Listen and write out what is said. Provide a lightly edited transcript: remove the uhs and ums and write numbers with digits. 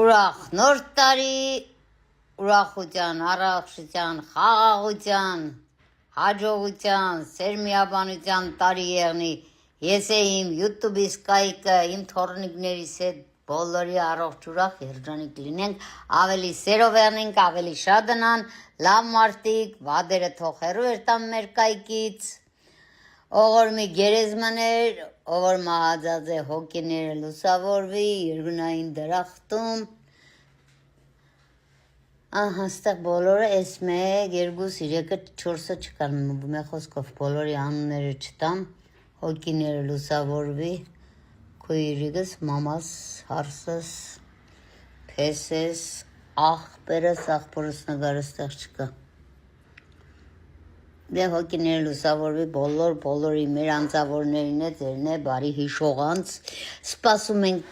Ուրախ նոր տարի, ուրախության, առողջության, խաղաղության, հաջողության, սերմիաբանության տարի եղնի։ Ես իմ YouTube-ի սկայկը, իմ թորնիկներիս հետ բոլորի առողջ ուրախ երջանիկ լինենք, ավելի սերով եղնենք, ավելի շադանան, լավ մարդիկ, վադերը թող հեռու երտան մեր կայքից, ողոր մի գերեզմաներ, ողոր մահացած է հոգիները լուսավորվի, երկնային դրախտում, հաստեղ բոլորը էս 1, 2, 3, 4-ը չկան, մի խոսքով բոլորի անունները չտամ, հոգիները լուսավորվի, քույրիկս, մամաս, հարսս, փեսես, աղբերս, աղբորս նգարս տեղ չկա։ Դե հոգիները լուսավորվի բոլորի մեր անձավորներին է, ձերն է, բարի հիշողանց, սպասում ենք